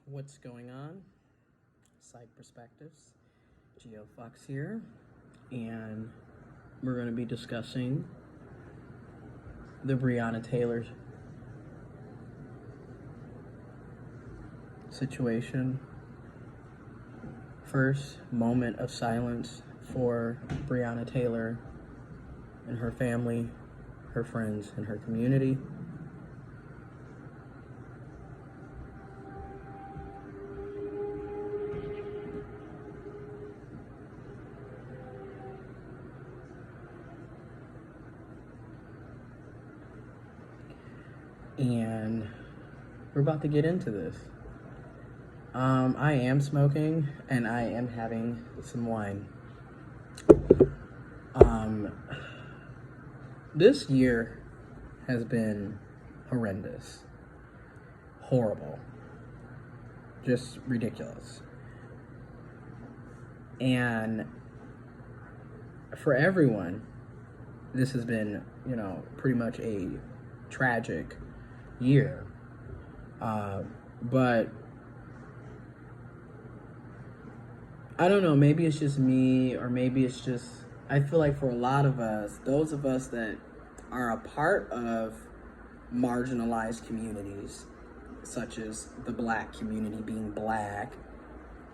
What's going on? Psych Perspectives. GeoFox here, and we're going to be discussing the Breonna Taylor situation. First, moment of silence for Breonna Taylor and her family, her friends, and her community. And we're about to get into this. I am smoking and I am having some wine. This year has been horrendous, horrible, just ridiculous. And for everyone, this has been, pretty much a tragic year. But I don't know, maybe it's just me, or maybe it's just, I feel like for a lot of us, those of us that are a part of marginalized communities, such as the Black community being Black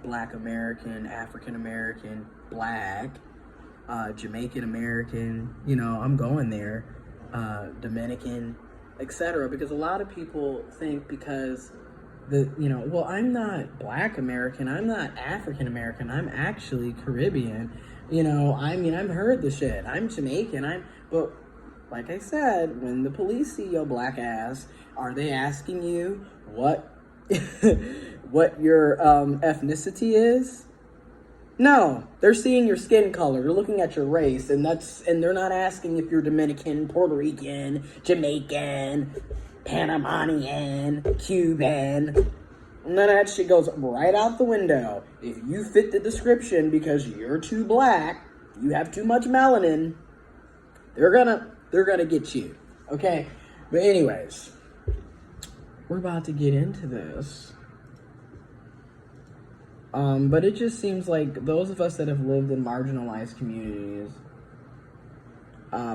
American, African American, Black, Jamaican American, I'm going there, Dominican, etc. Because a lot of people think because I'm not Black American, I'm not African American, I'm actually Caribbean. I've heard the shit. I'm Jamaican, but like I said, when the police see your Black ass, are they asking you what what your ethnicity is? No, they're seeing your skin color. They're looking at your race, and they're not asking if you're Dominican, Puerto Rican, Jamaican, Panamanian, Cuban. None of that shit goes right out the window. If you fit the description because you're too Black, you have too much melanin, they're gonna get you. Okay? But anyways, we're about to get into this. But it just seems like those of us that have lived in marginalized communities,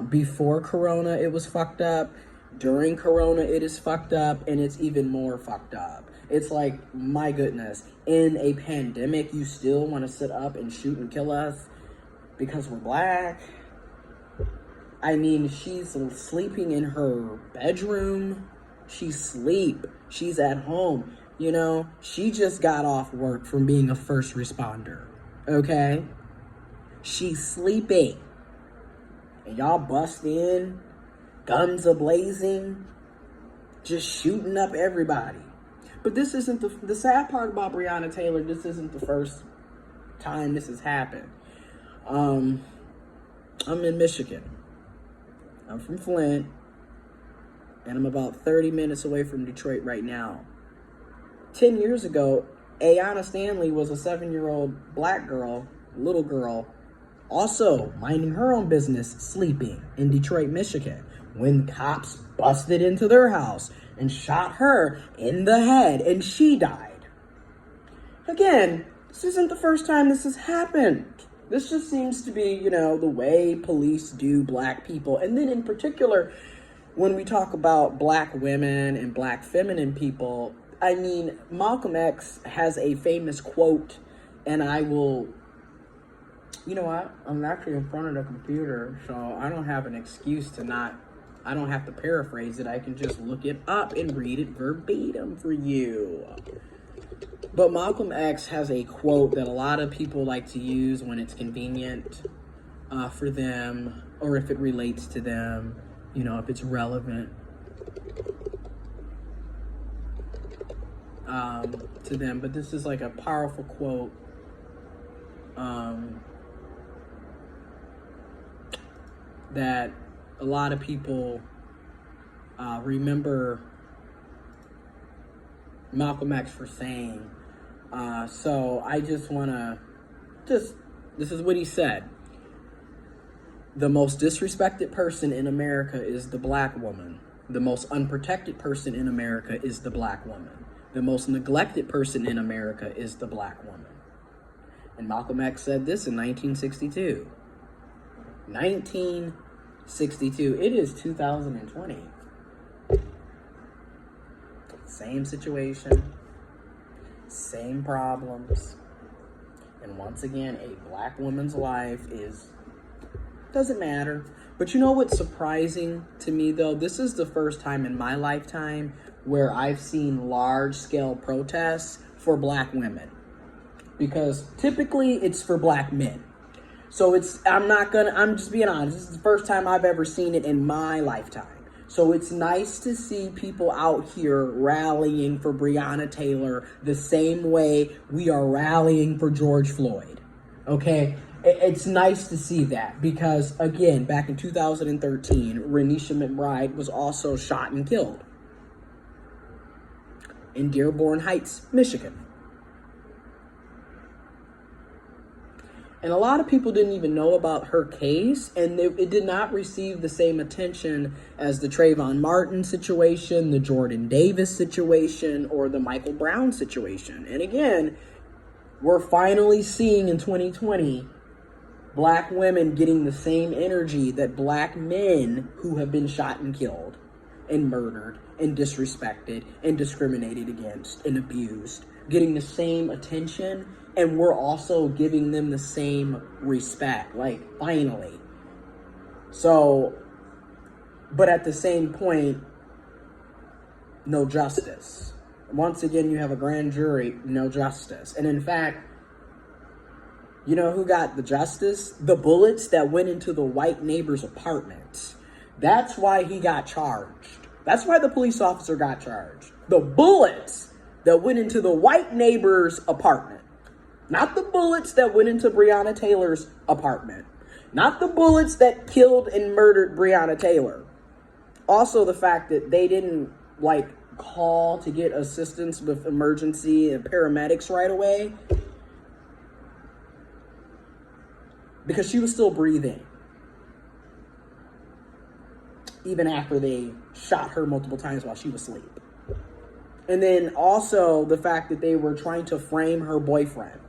before Corona, it was fucked up. During Corona, it is fucked up, and it's even more fucked up. It's like, my goodness, in a pandemic, you still want to sit up and shoot and kill us because we're Black? I mean, she's sleeping in her bedroom. She's asleep. She's at home. She just got off work from being a first responder, okay? She's sleeping. And y'all bust in, guns a-blazing, just shooting up everybody. But this isn't the sad part about Breonna Taylor, this isn't the first time this has happened. I'm in Michigan. I'm from Flint, and I'm about 30 minutes away from Detroit right now. 10 years ago, Ayanna Stanley was a 7-year-old Black girl, little girl, also minding her own business, sleeping in Detroit, Michigan, when cops busted into their house and shot her in the head, and she died. Again, this isn't the first time this has happened. This just seems to be, the way police do Black people. And then in particular, when we talk about Black women and Black feminine people, I mean, Malcolm X has a famous quote, and I will, I'm actually in front of the computer, so I don't have an excuse I don't have to paraphrase it. I can just look it up and read it verbatim for you. But Malcolm X has a quote that a lot of people like to use when it's convenient for them, or if it relates to them, if it's relevant to them. But this is like a powerful quote that a lot of people remember Malcolm X for saying. So I just want to this is what he said. The most disrespected person in America is the Black woman. The most unprotected person in America is the Black woman. The most neglected person in America is the black woman. And Malcolm X said this in 1962. 1962. It is 2020. Same situation, same problems. And once again, a black woman's life doesn't matter. But you know what's surprising to me, though? This is the first time in my lifetime where I've seen large-scale protests for black women. Because typically it's for black men. So I'm just being honest. This is the first time I've ever seen it in my lifetime. So it's nice to see people out here rallying for Breonna Taylor the same way we are rallying for George Floyd. Okay? It's nice to see that because, again, back in 2013, Renisha McBride was also shot and killed in Dearborn Heights, Michigan. And a lot of people didn't even know about her case, and it did not receive the same attention as the Trayvon Martin situation, the Jordan Davis situation, or the Michael Brown situation. And again, we're finally seeing in 2020 black women getting the same energy that black men who have been shot and killed and murdered and disrespected and discriminated against and abused, getting the same attention. And we're also giving them the same respect, like, finally. So, but at the same point, no justice. Once again, you have a grand jury, no justice. And in fact, you know who got the justice? The bullets that went into the white neighbor's apartment. That's why he got charged. That's why the police officer got charged. The bullets that went into the white neighbor's apartment. Not the bullets that went into Breonna Taylor's apartment. Not the bullets that killed and murdered Breonna Taylor. Also the fact that they didn't, call to get assistance with emergency and paramedics right away. Because she was still breathing. Even after they shot her multiple times while she was asleep. And then also the fact that they were trying to frame her boyfriend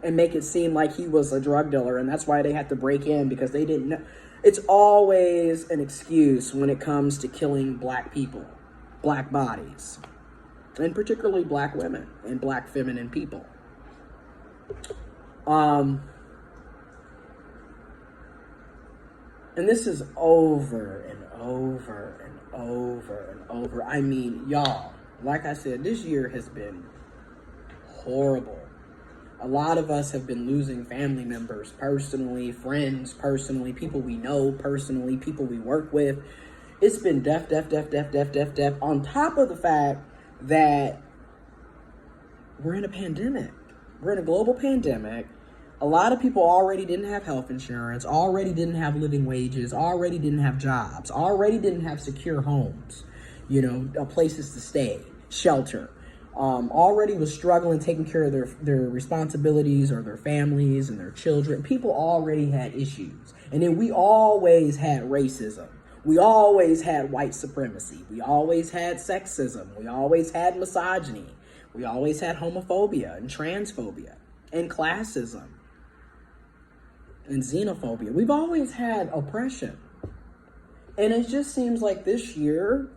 and make it seem like he was a drug dealer, and that's why they had to break in, because they didn't know. It's always an excuse when it comes to killing black people, black bodies, and particularly black women and black feminine people. And this is over and over and over and over. I mean, y'all, like I said, this year has been horrible. A lot of us have been losing family members personally, friends personally, people we know personally, people we work with. It's been death. On top of the fact that we're in a pandemic. We're in a global pandemic. A lot of people already didn't have health insurance, already didn't have living wages, already didn't have jobs, already didn't have secure homes, places to stay, shelter. Already was struggling taking care of their responsibilities or their families and their children. People already had issues. And then we always had racism. We always had white supremacy. We always had sexism. We always had misogyny. We always had homophobia and transphobia and classism and xenophobia. We've always had oppression. And it just seems like this year,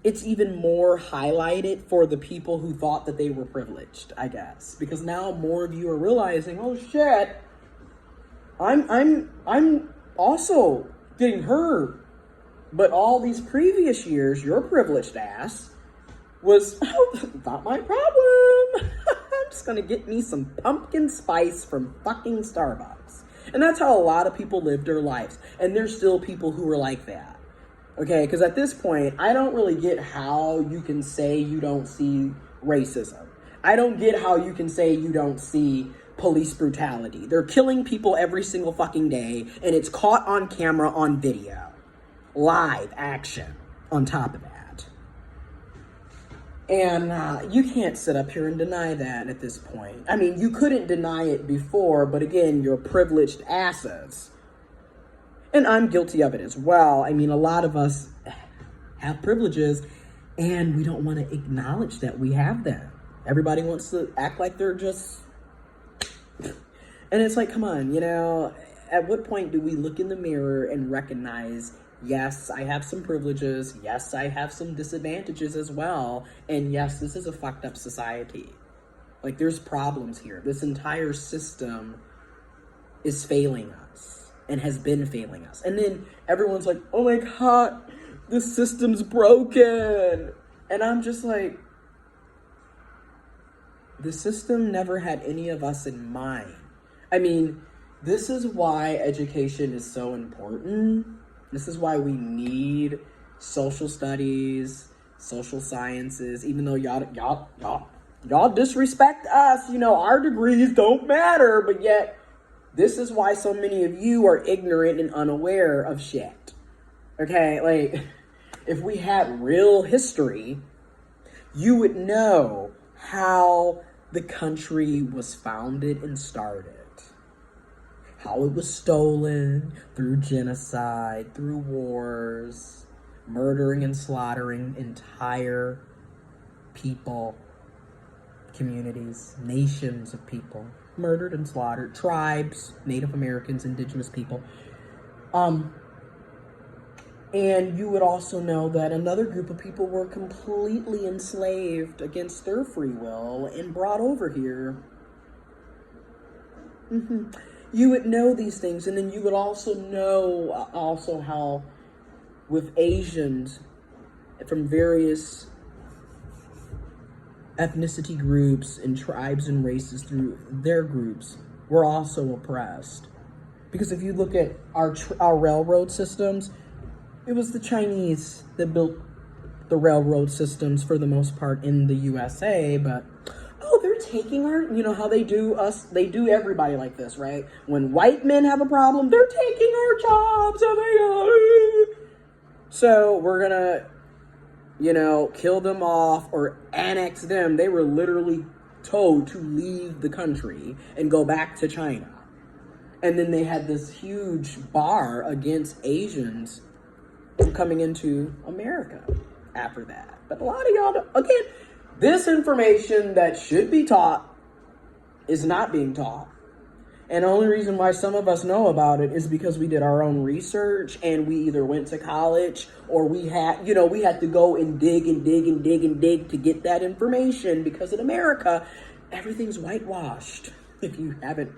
it's even more highlighted for the people who thought that they were privileged, I guess, because now more of you are realizing, oh shit, I'm also getting hurt. But all these previous years, your privileged ass was not my problem. I'm just gonna get me some pumpkin spice from fucking Starbucks. And that's how a lot of people live their lives. And there's still people who are like that. Okay, because at this point, I don't really get how you can say you don't see racism. I don't get how you can say you don't see police brutality. They're killing people every single fucking day, and it's caught on camera on video. Live action on top of that. And you can't sit up here and deny that at this point. I mean, you couldn't deny it before, but again, you're privileged asses. And I'm guilty of it as well. I mean, a lot of us have privileges, And we don't want to acknowledge that we have them. Everybody wants to act like they're just... And it's like, come on, at what point do we look in the mirror and recognize, yes, I have some privileges, yes, I have some disadvantages as well, and yes, this is a fucked up society. Like, there's problems here. This entire system is failing us and has been failing us. And then everyone's like, oh my God, the system's broken. And I'm just like, the system never had any of us in mind. I mean, this is why education is so important. This is why we need social studies, social sciences, even though y'all disrespect us, our degrees don't matter, but yet this is why so many of you are ignorant and unaware of shit. Okay, like, if we had real history, you would know how the country was founded and started. How it was stolen through genocide, through wars, murdering and slaughtering entire people, communities, nations of people, murdered and slaughtered, tribes, Native Americans, indigenous people. And you would also know that another group of people were completely enslaved against their free will and brought over here. You would know these things, and then you would also know how with Asians from various ethnicity groups and tribes and races through their groups were also oppressed. Because if you look at our railroad systems, it was the Chinese that built the railroad systems for the most part in the USA, but they're taking our, how they do everybody like this, right? When white men have a problem, they're taking our jobs, so we're gonna, kill them off or annex them. They were literally told to leave the country and go back to China. And then they had this huge bar against Asians from coming into America after that. But a lot of y'all don't, again, this information that should be taught is not being taught. And the only reason why some of us know about it is because we did our own research and we either went to college or we had to go and dig to get that information, because in America, everything's whitewashed, if you haven't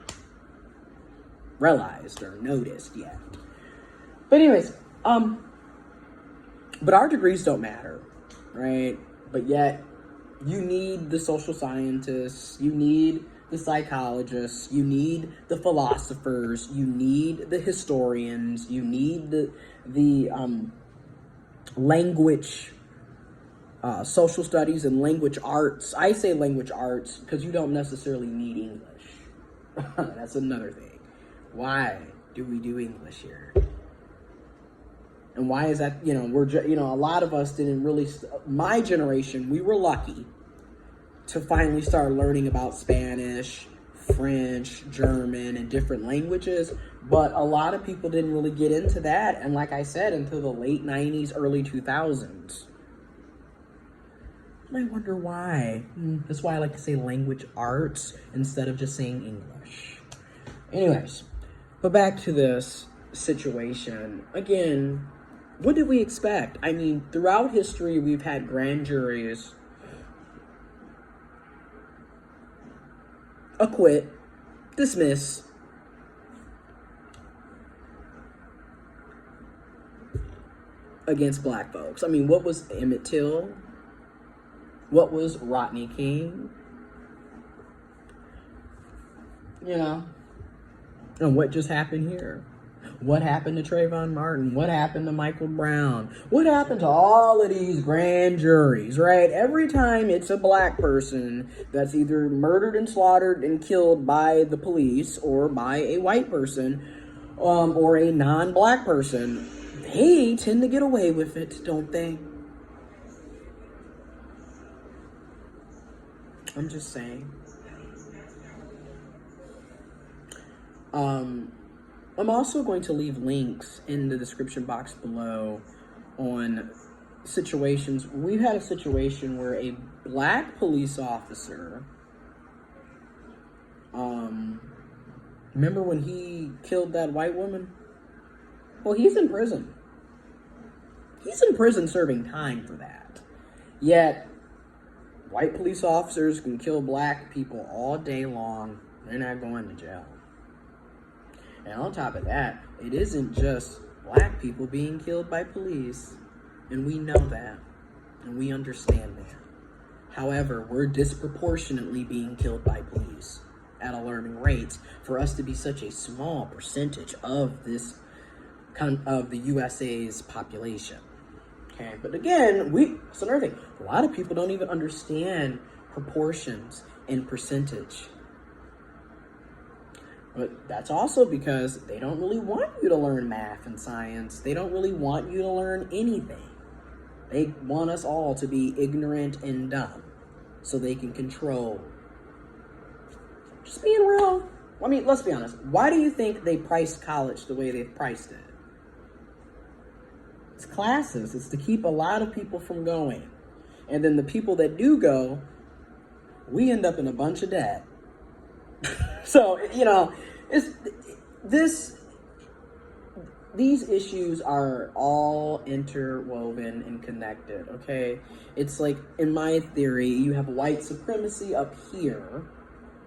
realized or noticed yet. But anyways, but our degrees don't matter, right? But yet, you need the social scientists, you need the psychologists, you need the philosophers, you need the historians, you need the language, social studies and language arts. I say language arts because you don't necessarily need English. That's another thing. Why do we do English here? And why is that? A lot of us didn't really, my generation, we were lucky to finally start learning about Spanish, French, German, and different languages. But a lot of people didn't really get into that. And like I said, until the late 90s, early 2000s. And I wonder why. That's why I like to say language arts instead of just saying English. Anyways, but back to this situation. Again, what did we expect? I mean, throughout history, we've had grand juries acquit, dismiss, against black folks. I mean, what was Emmett Till? What was Rodney King? And what just happened here? What happened to Trayvon Martin? What happened to Michael Brown? What happened to all of these grand juries, right? Every time it's a black person that's either murdered and slaughtered and killed by the police or by a white person or a non-black person, they tend to get away with it, don't they? I'm just saying. I'm also going to leave links in the description box below on situations. We've had a situation where a black police officer, remember when he killed that white woman? Well, he's in prison. He's in prison serving time for that. Yet, white police officers can kill black people all day long. They're not going to jail. And on top of that, it isn't just black people being killed by police. And we know that. And we understand that. However, we're disproportionately being killed by police at alarming rates for us to be such a small percentage of this of the USA's population. Okay, but again, it's another thing. A lot of people don't even understand proportions and percentage. But that's also because they don't really want you to learn math and science. They don't really want you to learn anything. They want us all to be ignorant and dumb so they can control. Just being real. I mean, let's be honest. Why do you think they priced college the way they've priced it? It's classes. It's to keep a lot of people from going. And then the people that do go, we end up in a bunch of debt. So, these issues are all interwoven and connected, okay? It's like, in my theory, you have white supremacy up here,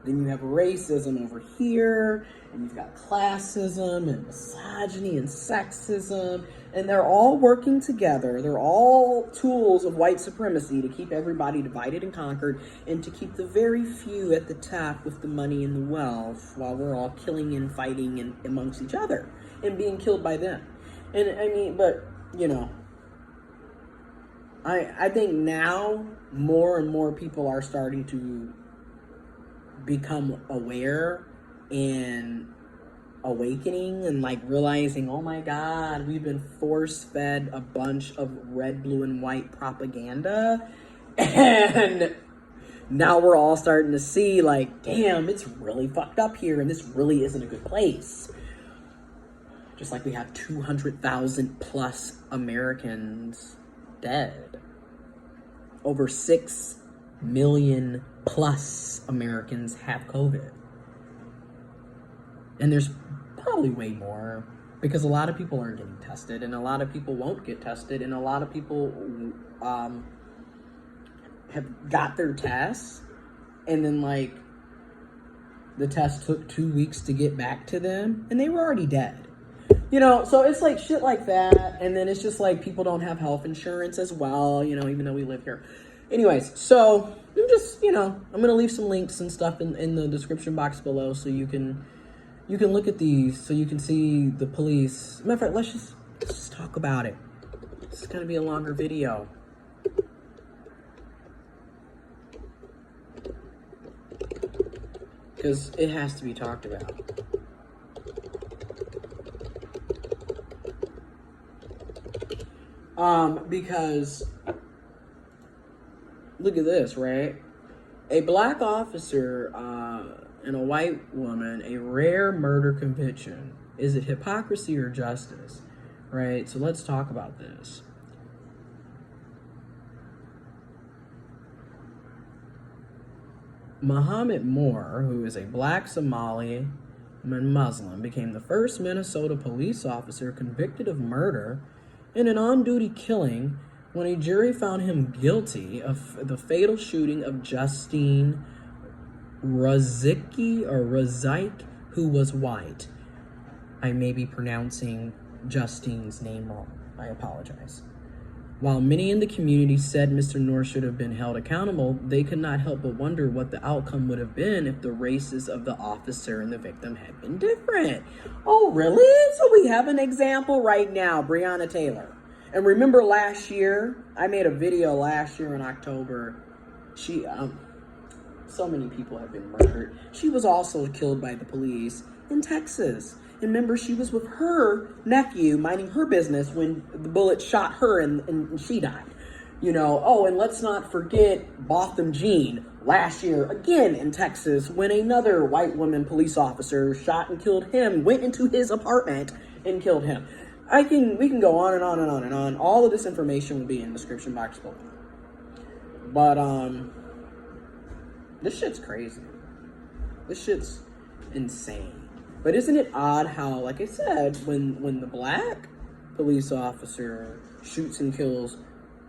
then you have racism over here, and you've got classism and misogyny and sexism, and they're all working together. They're all tools of white supremacy to keep everybody divided and conquered, and to keep the very few at the top with the money and the wealth, while we're all killing and fighting amongst each other and being killed by them. And I mean, but, I think now more and more people are starting to become aware and awakening and like realizing, oh my God, we've been force fed a bunch of red, blue, and white propaganda, and now we're all starting to see like, damn, it's really fucked up here, and this really isn't a good place. Just like we have 200,000 plus Americans dead. Over 6 million plus Americans have COVID. And there's probably way more, because a lot of people aren't getting tested, and a lot of people won't get tested, and a lot of people have got their tests, and then like the test took 2 weeks to get back to them, and they were already dead. So it's like shit like that, and then it's just like people don't have health insurance as well, even though we live here. Anyways, so I'm just, I'm going to leave some links and stuff in the description box below so you can look at these, so you can see the police. Matter of fact, let's just talk about it. This is going to be a longer video. Because it has to be talked about. Because look at this, right? A black officer and a white woman, a rare murder conviction. Is it hypocrisy or justice? Right? So let's talk about this. Muhammad Moore, who is a black Somali Muslim, became the first Minnesota police officer convicted of murder in an on-duty killing when a jury found him guilty of the fatal shooting of Justine Razik, who was white. I may be pronouncing Justine's name wrong. I apologize. While many in the community said Mr. Moore should have been held accountable, they could not help but wonder what the outcome would have been if the races of the officer and the victim had been different. Oh, really? So we have an example right now, Breonna Taylor. And remember last year, I made a video last year in October. She, so many people have been murdered. She was also killed by the police in Texas. And remember, she was with her nephew, minding her business, when the bullet shot her and she died. And let's not forget Botham Jean last year, again in Texas, when another white woman police officer shot and killed him, went into his apartment and killed him. We can go on and on and on and on. All of this information will be in the description box below. But this shit's crazy. This shit's insane. But isn't it odd how, like I said, when the black police officer shoots and kills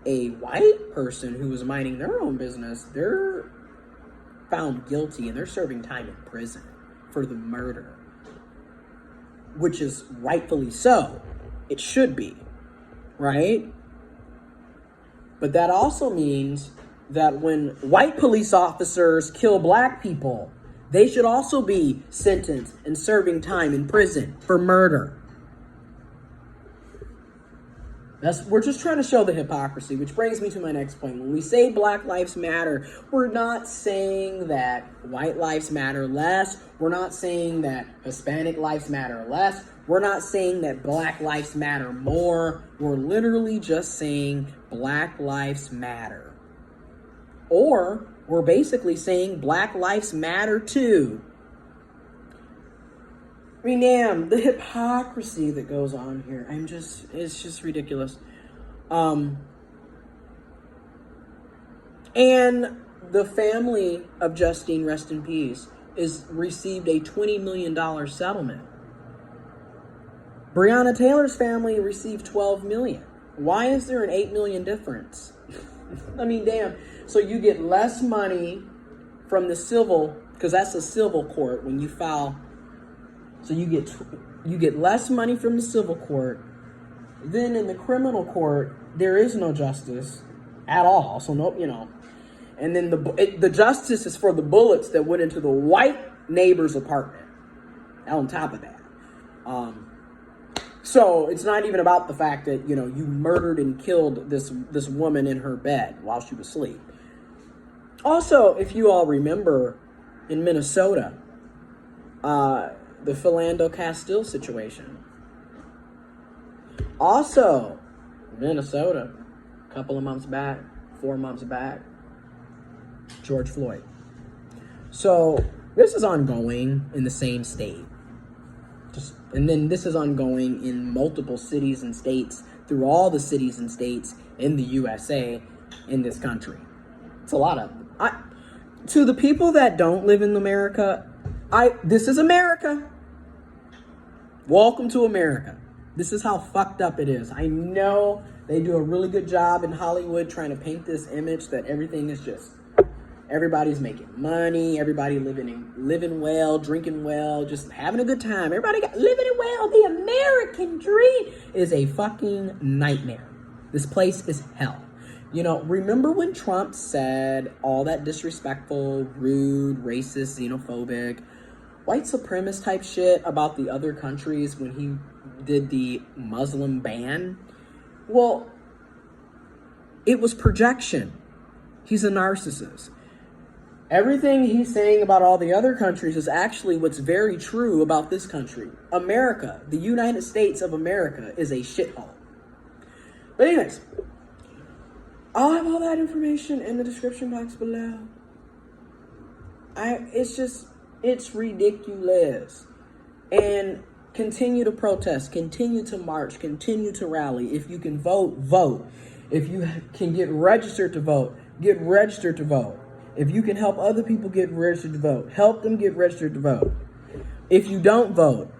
a white person who was minding their own business, they're found guilty and they're serving time in prison for the murder, which is rightfully so. It should be, right? But that also means that when white police officers kill black people, they should also be sentenced and serving time in prison for murder. We're just trying to show the hypocrisy, which brings me to my next point. When we say Black Lives Matter, we're not saying that white lives matter less. We're not saying that Hispanic lives matter less. We're not saying that Black lives matter more. We're literally just saying Black lives matter. Or we're basically saying Black lives matter too. I mean, damn, the hypocrisy that goes on here. It's just ridiculous. And the family of Justine, rest in peace, received a $20 million settlement. Breonna Taylor's family received $12 million. Why is there an $8 million difference? I mean, damn. So you get less money from the civil, because that's a civil court when you file. So you get less money from the civil court. Then in the criminal court, there is no justice at all. So no, and then the justice is for the bullets that went into the white neighbor's apartment. On top of that, so it's not even about the fact that you murdered and killed this woman in her bed while she was asleep. Also, if you all remember, in Minnesota, the Philando Castile situation. Also, Minnesota, a couple of months back, 4 months back, George Floyd. So this is ongoing in the same state. And then this is ongoing in multiple cities and states, through all the cities and states in the USA, in this country. It's a lot of them. To the people that don't live in America, this is America. Welcome to America. This is how fucked up it is. I know they do a really good job in Hollywood trying to paint this image that everything is just, everybody's making money, everybody living well, drinking well, just having a good time. Everybody living it well. The American dream is a fucking nightmare. This place is hell. Remember when Trump said all that disrespectful, rude, racist, xenophobic, white supremacist type shit about the other countries when he did the Muslim ban? Well, it was projection. He's a narcissist. Everything he's saying about all the other countries is actually what's very true about this country. America, the United States of America, is a shithole. But anyways, I'll have all that information in the description box below. It's ridiculous. And continue to protest, continue to march, continue to rally. If you can vote, vote. If you can get registered to vote, get registered to vote. If you can help other people get registered to vote, help them get registered to vote. If you don't vote,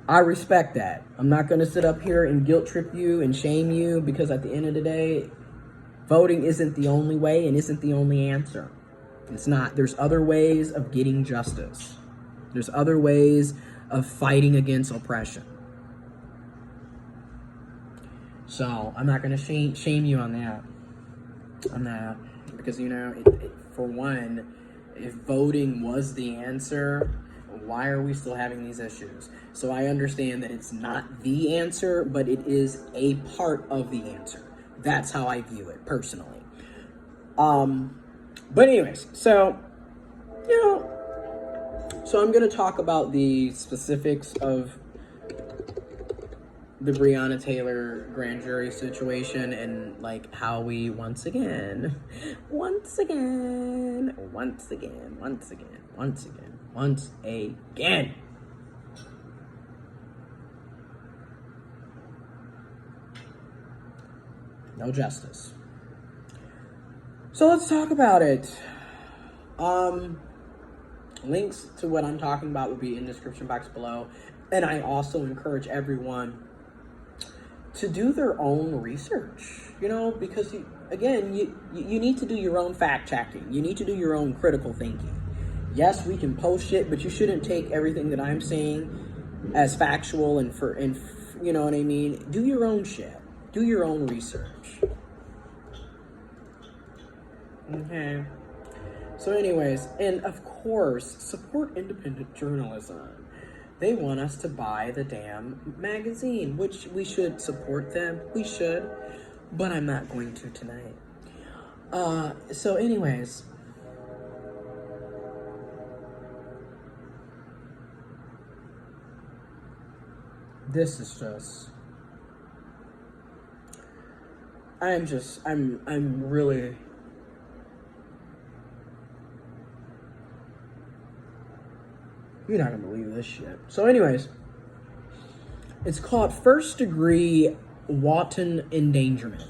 I respect that. I'm not going to sit up here and guilt trip you and shame you, because at the end of the day, voting isn't the only way and isn't the only answer. It's not. There's other ways of getting justice. There's other ways of fighting against oppression. So I'm not going to shame you on that. Because, for one, if voting was the answer, why are we still having these issues? So I understand that it's not the answer, but it is a part of the answer. That's how I view it personally. But anyways, so I'm going to talk about the specifics of the Breonna Taylor grand jury situation and how we once again No justice. So let's talk about it. Links to what I'm talking about will be in the description box below. And I also encourage everyone to do their own research, because you need to do your own fact checking. You need to do your own critical thinking. Yes, we can post shit, but you shouldn't take everything that I'm saying as factual and you know what I mean? Do your own shit. Do your own research. Okay. So anyways, and of course, support independent journalism. They want us to buy the damn magazine, which we should support them. We should, but I'm not going to tonight. So anyways, this is just, I'm really, you're not gonna believe this shit. So anyways, it's called first degree wanton endangerment.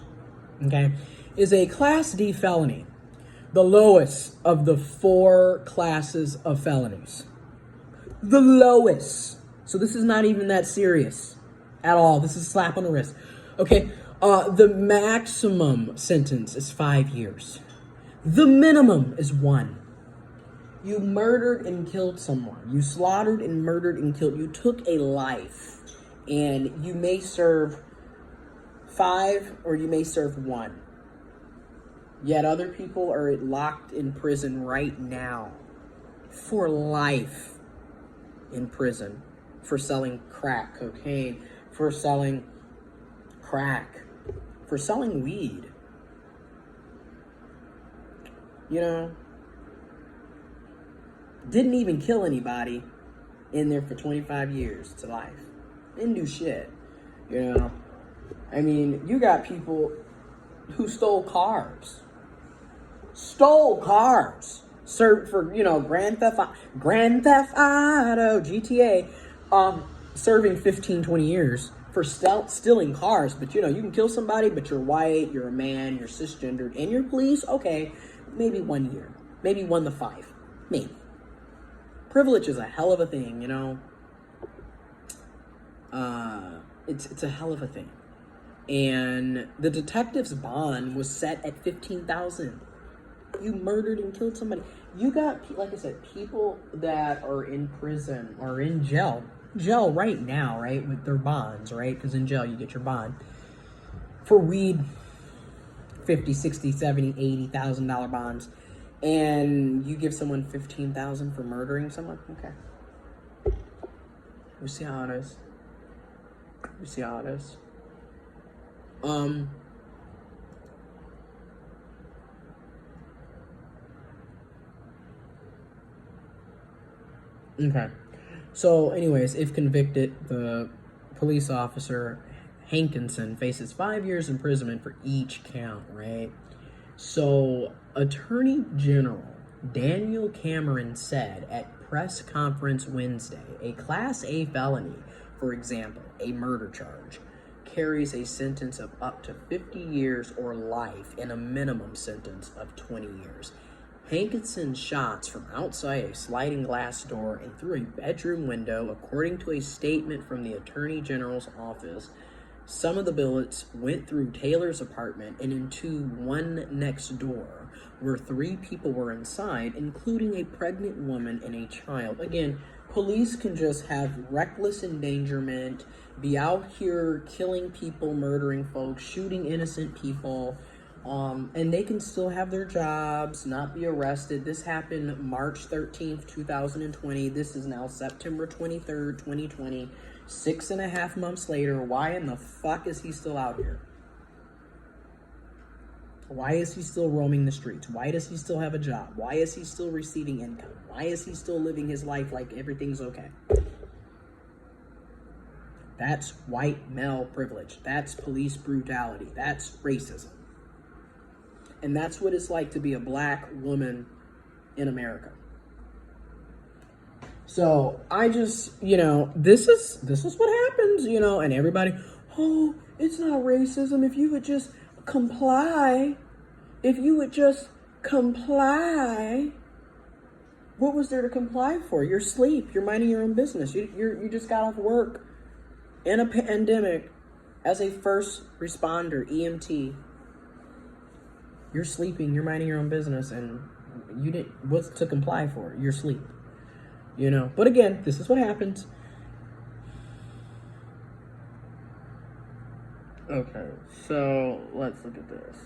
Okay, is a Class D felony, the lowest of the 4 classes of felonies. The lowest. So this is not even that serious at all. This is a slap on the wrist. Okay, the maximum sentence is 5 years. The minimum is 1. You murdered and killed someone. You slaughtered and murdered and killed. You took a life, and you may serve 5 or you may serve 1. Yet other people are locked in prison right now for life in prison for selling crack cocaine, for selling crack, for selling weed. Didn't even kill anybody, in there for 25 years to life. Didn't do shit. I mean, you got people who stole cars. Served for, Grand Theft Auto, GTA, serving 15, 20 years for stealing cars. But, you can kill somebody, but you're white, you're a man, you're cisgendered, and you're police, okay, maybe 1 year. Maybe 1 to 5. Maybe. Privilege is a hell of a thing, It's a hell of a thing. And the detective's bond was set at $15,000. You murdered and killed somebody. You got, like I said, people that are in prison or in jail right now, right, with their bonds, right? Because in jail you get your bond for weed, $50,000, $60,000, $70,000, $80,000 bonds, and you give someone $15,000 for murdering someone. Okay, we see how it is. Okay. So, anyways, if convicted, the police officer, Hankinson, faces 5 years imprisonment for each count, right? So, Attorney General Daniel Cameron said at press conference Wednesday, a Class A felony, for example, a murder charge, carries a sentence of up to 50 years or life and a minimum sentence of 20 years. Hankinson shots from outside a sliding glass door and through a bedroom window, according to a statement from the Attorney General's office. Some of the bullets went through Taylor's apartment and into one next door, where 3 people were inside, including a pregnant woman and a child. Again, police can just have reckless endangerment, be out here killing people, murdering folks, shooting innocent people, and they can still have their jobs, not be arrested. This happened March 13th, 2020. This is now September 23rd, 2020. 6.5 months later, why in the fuck is he still out here? Why is he still roaming the streets? Why does he still have a job? Why is he still receiving income? Why is he still living his life like everything's okay? That's white male privilege. That's police brutality. That's racism. And that's what it's like to be a black woman in America. So I just, this is what happens, and everybody, oh, it's not racism. If you would just comply, if you would just comply, what was there to comply for? Your sleep. You're minding your own business. You just got off work in a pandemic as a first responder, EMT. You're sleeping. You're minding your own business, and you didn't. What's to comply for? Your sleep. You know. But again, this is what happens. Okay, so let's look at this.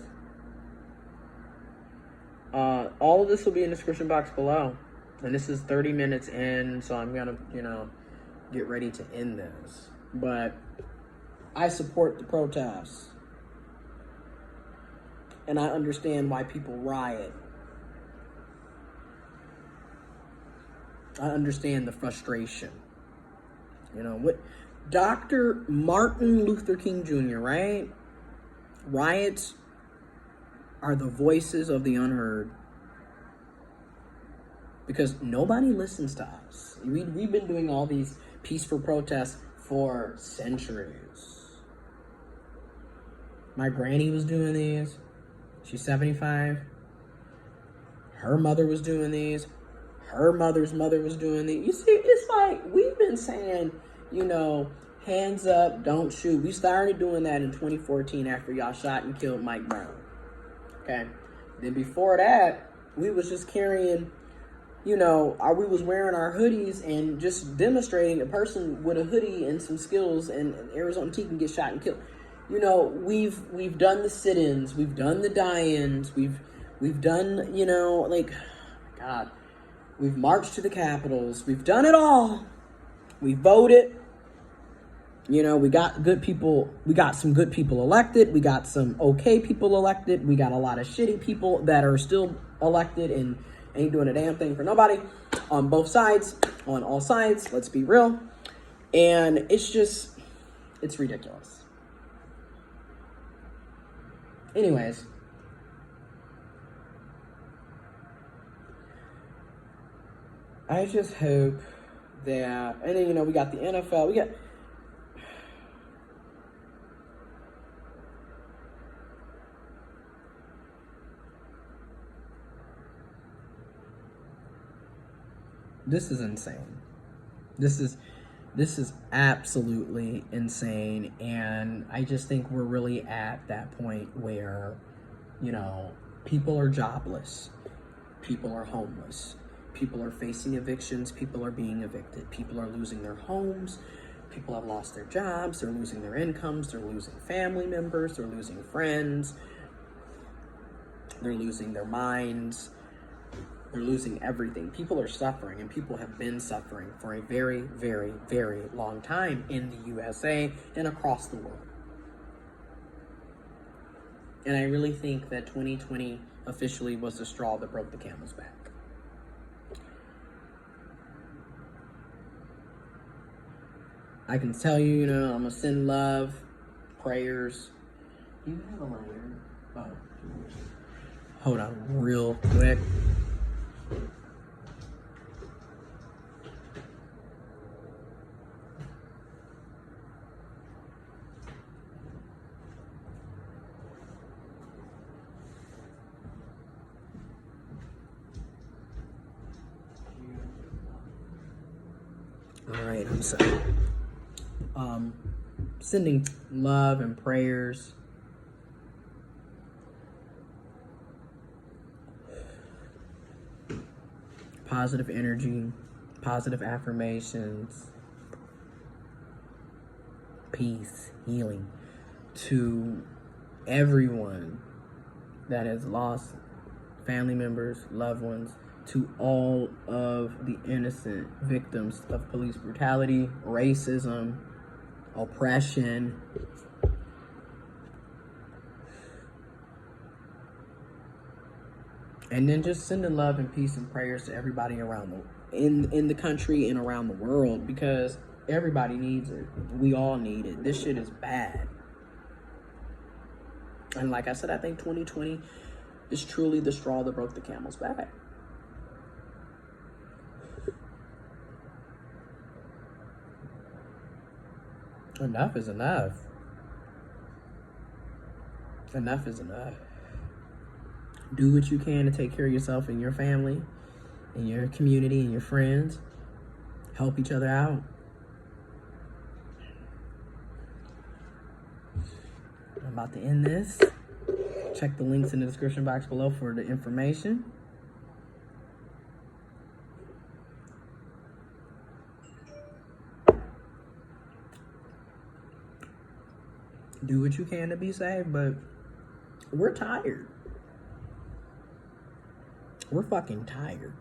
All of this will be in the description box below. And this is 30 minutes in, so I'm gonna, get ready to end this. But I support the protests. And I understand why people riot. I understand the frustration. What Dr. Martin Luther King Jr., right? Riots are the voices of the unheard. Because nobody listens to us. We've been doing all these peaceful protests for centuries. My granny was doing these. She's 75. Her mother was doing these. Her mother's mother was doing these. You see, it's like we've been saying, hands up, don't shoot. We started doing that in 2014 after y'all shot and killed Mike Brown. Okay. Then before that, we was just carrying, we was wearing our hoodies and just demonstrating a person with a hoodie and some skills and Arizona T can get shot and killed. We've done the sit-ins, we've done the die-ins, we've done, God, we've marched to the capitals, we've done it all. We voted. We got good people. We got some good people elected. We got some okay people elected. We got a lot of shitty people that are still elected and ain't doing a damn thing for nobody on both sides, on all sides. Let's be real. And it's ridiculous. Anyways. I just hope that, and then, we got the NFL. This is insane. This is absolutely insane. And I just think we're really at that point where, people are jobless. People are homeless. People are facing evictions. People are being evicted. People are losing their homes. People have lost their jobs. They're losing their incomes. They're losing family members. They're losing friends. They're losing their minds. They're losing everything. People are suffering, and people have been suffering for a very, very, very long time in the USA and across the world. And I really think that 2020 officially was the straw that broke the camel's back. I can tell you, I'm going to send love, prayers. Do you have a lighter? Oh. Hold on real quick. All right, I'm sorry. Sending love and prayers. Positive energy, positive affirmations, peace, healing to everyone that has lost family members, loved ones, to all of the innocent victims of police brutality, racism, oppression. And then just sending love and peace and prayers to everybody around in the country and around the world, because everybody needs it. We all need it. This shit is bad. And like I said, I think 2020 is truly the straw that broke the camel's back. Enough is enough. Enough is enough. Do what you can to take care of yourself and your family and your community and your friends. Help each other out. I'm about to end this. Check the links in the description box below for the information. Do what you can to be safe, but we're tired. We're fucking tired.